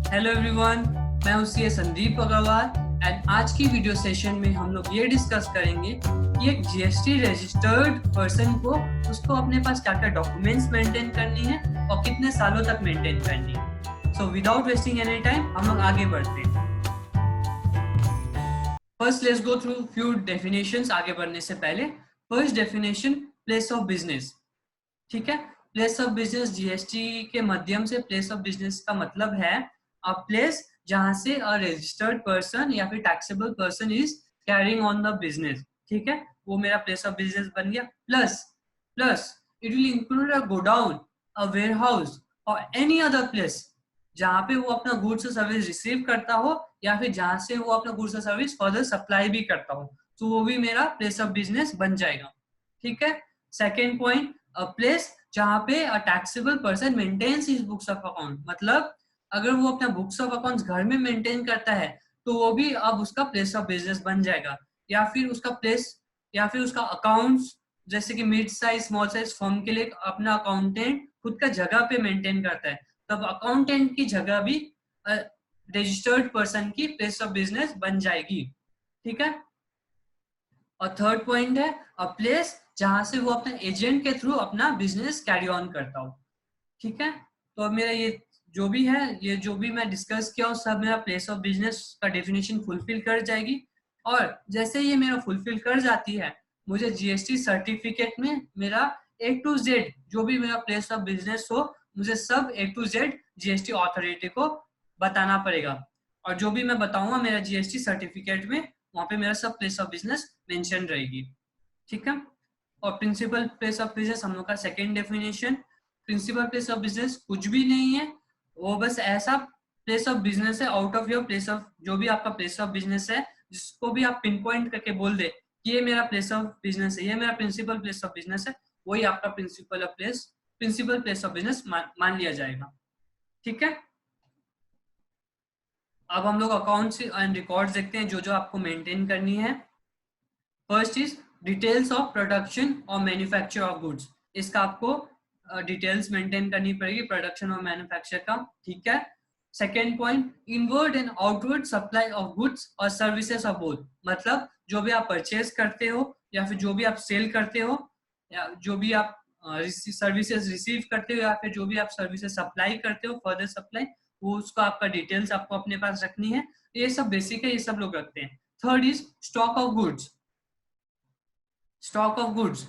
Hello everyone, मैं हूं CA Sandeep Agarwal and आज की वीडियो सेशन में हम लोग ये डिस्कस करेंगे कि एक जीएसटी रजिस्टर्ड पर्सन को उसको अपने पास क्या क्या डॉक्यूमेंट्स मेंटेन करनी है और कितने सालों तक मेंटेन करनी है। So without wasting any time हम लोग आगे बढ़ते हैं। First let's go through few definitions आगे बढ़ने से पहले। First definition, place of business. ठीक है, प्लेस ऑफ बिजनेस जीएसटी के माध्यम से प्लेस ऑफ बिजनेस का मतलब है अ प्लेस जहां से अ रजिस्टर्ड पर्सन या फिर taxable person is carrying on the business. ठीक है, वो मेरा प्लेस ऑफ बिजनेस बन गया। Plus plus it will include a godown, a warehouse और एनी अदर प्लेस जहां पे वो अपना गुड्स और सर्विस रिसीव करता हो या फिर जहां से वो अपना गुड्स और सर्विस फर्दर सप्लाई भी करता हो, तो वो भी मेरा प्लेस ऑफ बिजनेस बन जाएगा। ठीक है, सेकेंड पॉइंट, अ प्लेस जहां पे a taxable person maintains his books of account. मतलब अगर वो अपना बुक्स ऑफ अकाउंट्स घर में मेंटेन करता है तो वो भी अब उसका प्लेस ऑफ बिजनेस बन जाएगा। या फिर उसका प्लेस या फिर उसका अकाउंट्स, जैसे कि mid size small size firm के लिए अपना अकाउंटेंट खुद का जगह पे मेंटेन करता है, तब अकाउंटेंट की जगह भी रजिस्टर्ड पर्सन की प्लेस ऑफ बिजनेस बन जाएगी। ठीक है, और थर्ड पॉइंट है अ प्लेस जहां से वो अपने एजेंट के थ्रू अपना बिजनेस कैरी ऑन करता हो। ठीक है, तो अब मेरा ये जो भी है, ये जो भी मैं डिस्कस किया हूँ सब मेरा प्लेस ऑफ बिजनेस का डेफिनेशन फुलफिल कर जाएगी। और जैसे ये मेरा फुलफिल कर जाती है, मुझे जीएसटी सर्टिफिकेट में मेरा ए टू जेड जो भी मेरा प्लेस ऑफ बिजनेस हो, मुझे सब ए टू जेड जीएसटी अथॉरिटी को बताना पड़ेगा। और जो भी मैं बताऊंगा मेरा जीएसटी सर्टिफिकेट में, वहां पे मेरा सब प्लेस ऑफ बिजनेस मेंशन रहेगी। ठीक है, और प्रिंसिपल प्लेस ऑफ बिजनेस हम लोग का second definition. Principal place of business कुछ भी नहीं है, वो बस ऐसा प्लेस ऑफ बिजनेस है out of your place of, जो भी आपका प्लेस ऑफ बिजनेस है जिसको भी आप पिन पॉइंट करके बोल दे कि ये मेरा प्लेस ऑफ बिजनेस है, ये मेरा प्रिंसिपल प्लेस ऑफ बिजनेस है, वही आपका प्रिंसिपल प्लेस ऑफ बिजनेस मान लिया जाएगा। ठीक है, अब हम लोग अकाउंट्स एंड रिकॉर्ड्स देखते हैं जो जो आपको मेंटेन करनी है। First is details of production और मैन्युफैक्चर ऑफ गुड्स। इसका आपको डिटेल्स मेंटेन करनी पड़ेगी प्रोडक्शन और मैन्युफैक्चर का। ठीक है, second point, inward and outward supply of goods और सर्विसेज ऑफ बोथ। मतलब जो भी आप परचेज करते हो या फिर जो भी आप सेल करते हो या जो भी आप सर्विसेज रिसीव करते हो या फिर जो भी आप सर्विसेज सप्लाई करते हो फर्दर सप्लाई, वो उसका आपका डिटेल्स आपको अपने पास रखनी है। ये सब बेसिक है, ये सब लोग रखते हैं। Third is stock of goods. Stock of goods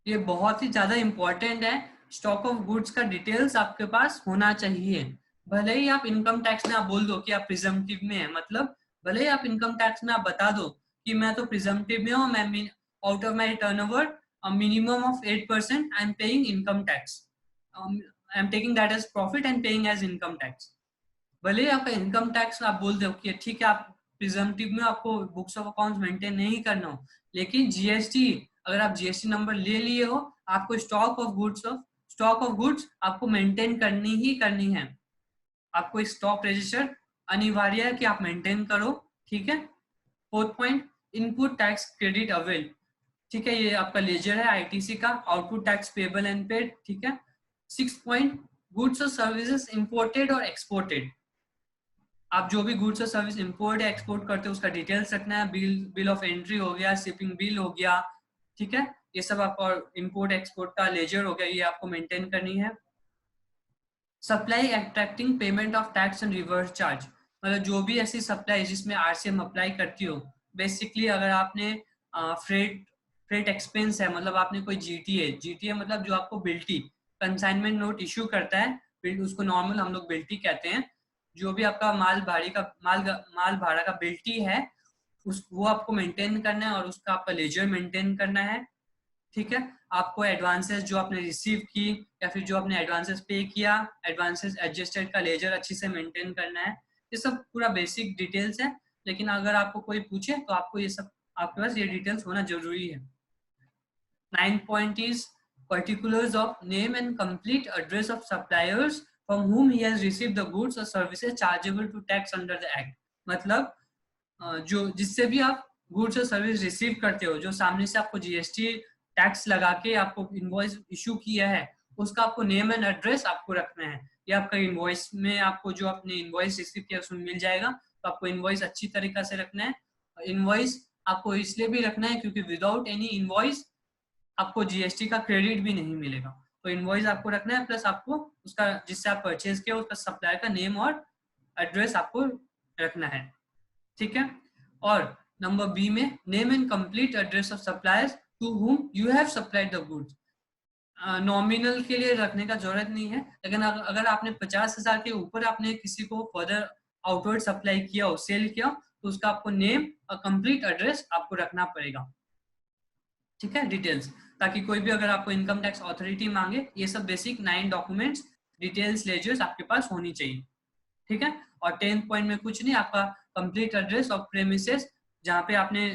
ये बहुत ही ज्यादा इंपॉर्टेंट है। स्टॉक ऑफ गुड्स का डिटेल्स आपके पास होना चाहिए। भले ही आप इनकम टैक्स में आप बोल दो कि आप प्रिजम्पटिव में है, मतलब भले ही आप इनकम टैक्स में आप बता दो कि मैं तो प्रिजम्पटिव में हूँ, मैं out of my turnover minimum of 8% I am paying income tax, I am taking that as profit and paying as income tax. भले ही आपका इनकम टैक्स आप बोल दो कि ठीक है आप प्रिजम्पटिव में आपको बुक्स ऑफ अकाउंट्स मेंटेन नहीं करना हो, लेकिन जीएसटी अगर आप जीएसटी नंबर ले लिए हो, आपको स्टॉक ऑफ गुड्स आपको मेंटेन करनी ही करनी है। आपको स्टॉक रजिस्टर अनिवार्य है कि आप मेंटेन करो। ठीक है, fourth point, input tax credit avail. ठीक है, ये आपका लेजर है आईटीसी का, output tax payable and paid. ठीक है, सिक्स पॉइंट, गुड्स और सर्विसेज इंपोर्टेड और एक्सपोर्टेड। आप जो भी गुड्स और सर्विस इंपोर्ट या एक्सपोर्ट करते हो उसका डिटेल्स रखना है। बिल ऑफ एंट्री हो गया, शिपिंग बिल हो गया। ठीक है, ये सब आपको इंपोर्ट एक्सपोर्ट का लेजर हो गया, ये आपको मेंटेन करनी है। Supply attracting payment of tax and reverse charge. मतलब जो भी ऐसी सप्लाई जिसमें आरसीएम अप्लाई करती हो, बेसिकली अगर आपने फ्रेट फ्रेट एक्सपेंस है, मतलब आपने कोई जीटीए मतलब जो आपको बिल्टी कंसाइनमेंट नोट इश्यू करता है, उसको नॉर्मल हम लोग बिल्टी कहते हैं। जो भी आपका माल भाड़ा का बिल्टी है उस वो आपको मेंटेन करना है और उसका आपका लेजर मेंटेन करना है। ठीक है, आपको एडवांसेस जो आपने रिसीव की या फिर जो आपने एडवांसेस पे किया, एडवांसेस एडजस्टेड का लेजर अच्छी से मेंटेन करना है। ये सब पूरा बेसिक डिटेल्स है, लेकिन अगर आपको कोई पूछे तो आपको ये सब आपके पास ये डिटेल्स होना जरूरी है। 9th point is particulars of name and complete address of suppliers from whom he has received the goods or services chargeable to tax under the act। मतलब जो जिससे भी आप गुड्स और सर्विस रिसीव करते हो, जो सामने से आपको जीएसटी टैक्स लगा के आपको इनवॉइस इशू किया है, उसका आपको नेम एंड एड्रेस आपको रखना है। ये आपका इनवॉइस में आपको जो आपने इनवॉइस रिसीव किया उसमें मिल जाएगा। तो आपको इनवॉइस अच्छी तरीका से रखना है। इनवॉइस आपको इसलिए भी रखना है क्योंकि विदाउट एनी इनवॉइस आपको जीएसटी का क्रेडिट भी नहीं मिलेगा। तो इनवॉइस आपको रखना है, प्लस आपको उसका जिससे आप परचेज किया उसका सप्लायर का नेम और एड्रेस आपको रखना है, ठीक है। और नंबर बी में name and complete address of suppliers to whom you have supplied the goods. Nominal के लिए रखने का जरूरत नहीं है, लेकिन अगर आपने 50,000 के ऊपर आपने किसी को फर्दर आउटवर्ड सप्लाई किया हो, सेल किया, तो उसका आपको नेम और कंप्लीट एड्रेस आपको रखना पड़ेगा, ठीक है, डिटेल्स, ताकि कोई भी अगर आपको इनकम टैक्स अथॉरिटी मांगे, ये सब बेसिक 9 डॉक्यूमेंट्स डिटेल्स लेजर्स आपके पास होनी चाहिए, ठीक है। और 10th पॉइंट में कुछ नहीं, आपका कंप्लीट एड्रेस ऑफ प्रेमिसेस, जहाँ पे आपने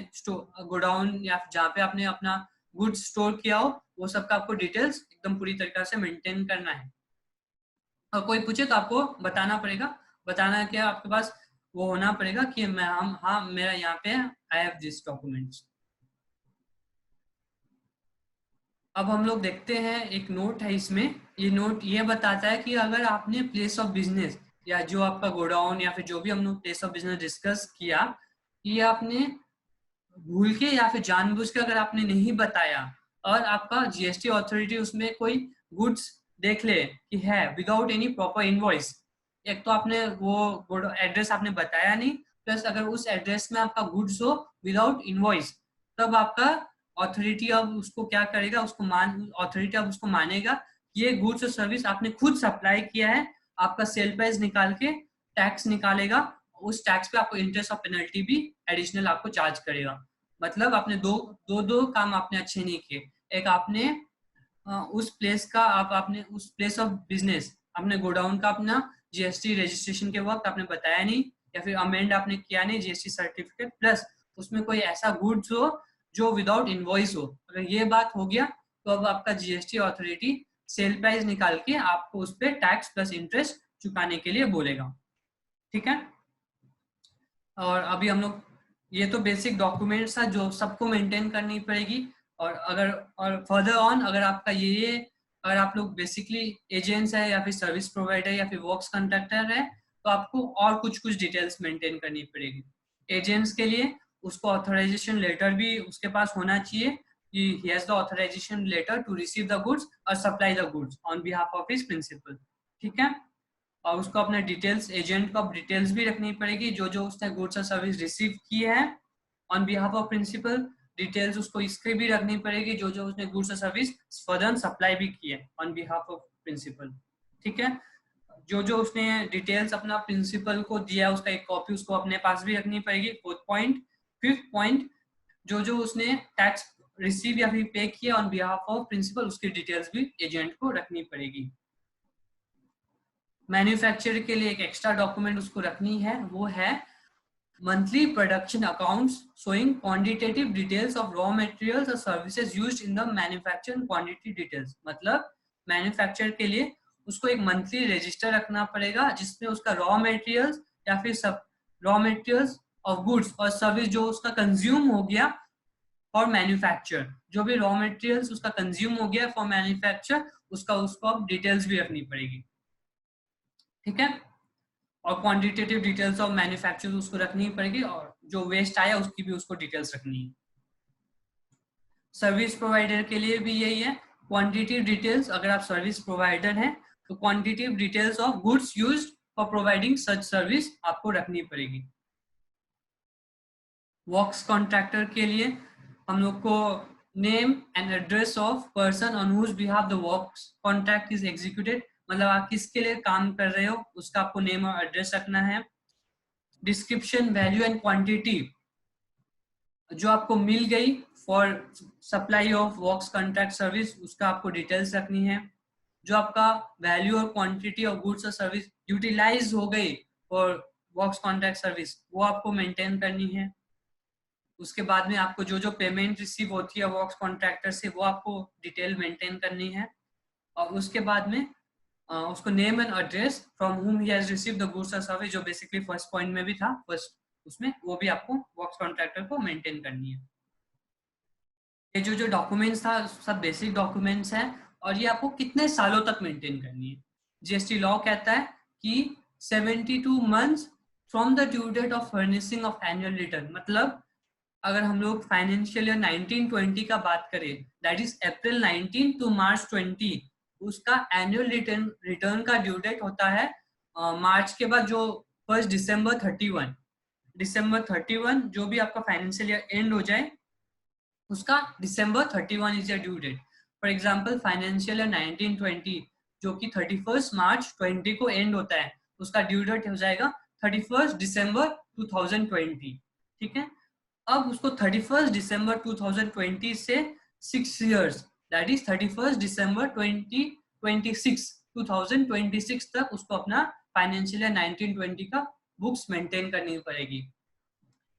गोडाउन या जहाँ पे आपने अपना गुड्स स्टोर किया हो, वो सब का आपको डिटेल्स एकदम पूरी तरीके से मेंटेन करना है। और कोई पूछे तो आपको बताना पड़ेगा, बताना क्या आपके पास वो होना पड़ेगा कि मैं हाँ मेरा यहाँ पे आई हैव दिस डॉक्यूमेंट्स। अब हम लोग देखते हैं, एक नोट है इसमें, ये नोट ये बताता है कि अगर आपने प्लेस ऑफ बिजनेस या जो आपका गोडाउन या फिर जो भी हम लोग प्लेस ऑफ बिजनेस डिस्कस किया, ये आपने भूल के या फिर जानबूझ के अगर आपने नहीं बताया और आपका जीएसटी अथॉरिटी उसमें कोई गुड्स देख ले कि है विदाउट एनी प्रॉपर इनवॉइस, एक तो आपने वो एड्रेस आपने बताया नहीं, प्लस अगर उस एड्रेस में आपका गुड्स हो विदाउट इनवॉइस, तब आपका अथॉरिटी अब उसको क्या करेगा, उसको अथॉरिटी अब उसको मानेगा ये गुड्स और सर्विस आपने खुद सप्लाई किया है, आपका सेल प्राइस निकाल के टैक्स निकालेगा, उस टैक्स पे आपको इंटरेस्ट और पेनल्टी भी एडिशनल आपको चार्ज करेगा। मतलब आपने दो काम आपने अच्छे नहीं किए। एक आपने उस प्लेस का आपने उस प्लेस ऑफ बिजनेस आपने गोडाउन का अपना जीएसटी रजिस्ट्रेशन के वक्त आपने बताया नहीं, या फिर अमेंड आपने किया नहीं जीएसटी सर्टिफिकेट, प्लस उसमें कोई ऐसा गुड्स हो जो विदाउट इनवॉइस हो। अगर ये बात हो गया तो अब आपका जीएसटी अथॉरिटी सेल प्राइस निकाल के आपको उस पर टैक्स प्लस इंटरेस्ट चुकाने के लिए बोलेगा, ठीक है। और अभी हम लोग ये तो बेसिक डॉक्यूमेंट्स था जो सबको मेंटेन करनी पड़ेगी। और फर्दर ऑन अगर आपका ये अगर आप लोग बेसिकली एजेंट्स है या फिर सर्विस प्रोवाइडर या फिर वर्क्स कॉन्ट्रैक्टर है, तो आपको और कुछ डिटेल्स मेंटेन करनी पड़ेगी। एजेंट्स के लिए उसको ऑथराइजेशन लेटर भी उसके पास होना चाहिए कि he has the authorization letter to receive the goods और supply the goods on behalf of his principal, ठीक है। और उसको अपने डिटेल्स, एजेंट को डिटेल्स भी रखनी पड़ेगी, जो जो उसने गुड्स और सर्विस रिसीव की है on behalf of principal, details उसको इसके भी रखनी पड़ेगी, जो जो उसने गुड्स और सर्विस फर्दर सप्लाई भी की है ऑन बिहाफ ऑफ प्रिंसिपल, ठीक है। जो जो उसने डिटेल्स अपना प्रिंसिपल को दिया उसका एक कॉपी उसको अपने पास भी रखनी पड़ेगी। 4th point. 5th पॉइंट, जो जो उसने टैक्स रिसीव या फिर पे किया ऑन बिहाफ ऑफ प्रिंसिपल उसकी डिटेल्स भी एजेंट को रखनी पड़ेगी। मैन्युफैक्चरर के लिए एक एक्स्ट्रा डॉक्यूमेंट उसको रखनी है, वो है monthly production accounts showing quantitative details of raw materials और services used in the manufacturing quantity details. मतलब मैन्युफैक्चर के लिए उसको एक मंथली रजिस्टर रखना पड़ेगा जिसमें उसका रॉ मटेरियल्स या फिर सब रॉ मटेरियल्स ऑफ गुड्स और सर्विस जो उसका कंज्यूम हो गया फॉर मैन्युफैक्चर, जो भी रॉ मटेरियल्स उसका कंज्यूम हो गया फॉर मैन्युफैक्चर उसका उसको डिटेल्स भी रखनी पड़ेगी, ठीक है। और क्वांटिटेटिव डिटेल्स ऑफ मैन्युफैक्चर उसको रखनी पड़ेगी, और जो वेस्ट आया उसकी भी उसको डिटेल्स रखनी है। सर्विस प्रोवाइडर के लिए भी यही है, क्वांटिटेटिव डिटेल्स, अगर आप सर्विस प्रोवाइडर हैं तो quantitative details of goods used for providing such service आपको रखनी पड़ेगी। वर्क्स कॉन्ट्रैक्टर के लिए हम लोग को name and address of person on whose behalf the works contract is executed, मतलब आप किसके लिए काम कर रहे हो उसका आपको नेम और एड्रेस रखना है। डिस्क्रिप्शन, वैल्यू एंड क्वांटिटी जो आपको मिल गई for supply of works contract service उसका आपको डिटेल्स रखनी है। जो आपका वैल्यू और क्वांटिटी ऑफ गुड्स और सर्विस यूटिलाइज हो गई फॉर वर्क्स कॉन्ट्रैक्ट सर्विस वो आपको मेंटेन करनी है। उसके बाद में आपको जो जो पेमेंट रिसीव होती है वर्क्स कॉन्ट्रैक्टर से वो आपको डिटेल मेंटेन करनी है। और उसके बाद में उसको नेम एंड एड्रेस फ्रॉम हुम he has received the goods और सर्विस, जो बेसिकली फर्स्ट पॉइंट में भी था, फर्स्ट उसमें वो भी आपको वर्क्स कॉन्ट्रैक्टर को मेंटेन करनी है। ये जो जो डॉक्यूमेंट्स था सब बेसिक डॉक्यूमेंट्स हैं, और ये आपको कितने सालों तक मेंटेन करनी है। जीएसटी लॉ कहता है कि 72 months from the due date of furnishing of annual return, मतलब अगर हम लोग फाइनेंशियल ईयर 1920 का बात करें, दैट इज अप्रैल 19 टू मार्च 20, उसका एनुअल रिटर्न का ड्यू डेट होता है मार्च के बाद, जो 1 दिसंबर 31 जो भी आपका फाइनेंशियल ईयर एंड हो जाए उसका December 31 is due date. For example financial year 1920 जो कि 31 मार्च 20 को एंड होता है, उसका ड्यू डेट हो जाएगा 31 दिसंबर 2020। ठीक है, अब उसको 31 दिसंबर 2020 से 6 years, दैट इज 31 दिसंबर 2026 तक उसको अपना फाइनेंशियल ईयर 1920 का बुक्स मेंटेन करनी पड़ेगी।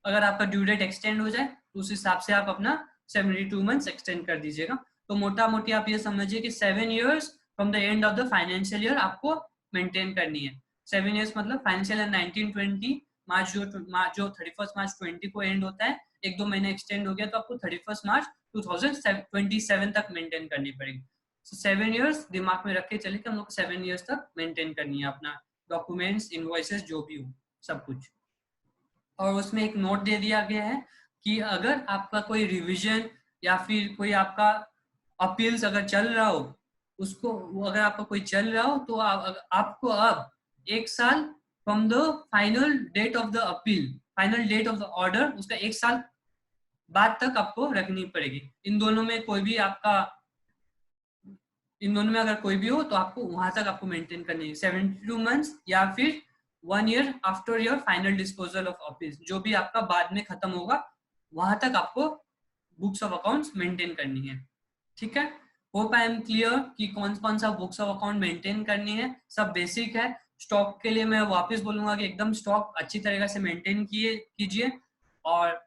अगर आपका ड्यू डेट एक्सटेंड हो जाए तो उस हिसाब से आप अपना 72 मंथ्स एक्सटेंड कर दीजिएगा। तो मोटा मोटी आप ये समझिए कि 7 years from the end of the financial year आपको मेंटेन करनी है। 7 years मतलब फाइनेंशियल ईयर 1920 मार्च जो 31 मार्च 20 को एंड होता है, 1-2 महीने एक्सटेंड हो गया तो आपको 31 मार्च 2027 तक मेंटेन करनी पड़ेगी। So 7 years दिमाग में रख के चलिए कि हम लोग 7 years तक मेंटेन करनी है अपना डॉक्यूमेंट्स, इनवॉइसेस जो भी हो सब कुछ। और उसमें एक नोट दे दिया गया है कि अगर आपका कोई रिवीजन या फिर कोई आपका अपील्स अगर चल रहा हो, उसको अगर आपका कोई चल रहा हो तो आपको अब 1 साल from the final date of the appeal, final date of the order, उसका 1 साल बाद तक आपको रखनी पड़ेगी। इन दोनों में अगर कोई भी हो तो आपको वहां तक आपको मेंटेन करनी है 72 मंथ्स या फिर 1 year after your final disposal of office, जो भी आपका बाद में खत्म होगा वहां तक आपको बुक्स ऑफ अकाउंट्स मेंटेन करनी है। ठीक है, होप आई एम क्लियर कि कौन कौन सा बुक्स ऑफ अकाउंट मेंटेन करनी है, सब बेसिक है। स्टॉक के लिए मैं वापस बोलूंगा कि एकदम स्टॉक अच्छी तरीके से मेंटेन कीजिए, और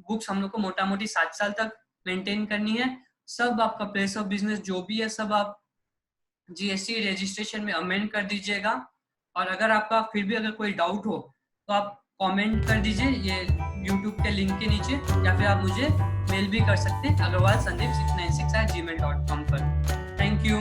बुक्स हम लोग को मोटा मोटी 7 साल तक मेंटेन करनी है। सब आपका प्लेस ऑफ बिजनेस जो भी है सब आप जीएसटी रजिस्ट्रेशन में अमेंड कर दीजिएगा। और अगर आपका फिर भी अगर कोई डाउट हो तो आप कमेंट कर दीजिए ये यूट्यूब के लिंक के नीचे, या फिर आप मुझे मेल भी कर सकते हैं agarwalsandeep696@gmail.com पर। Thank you.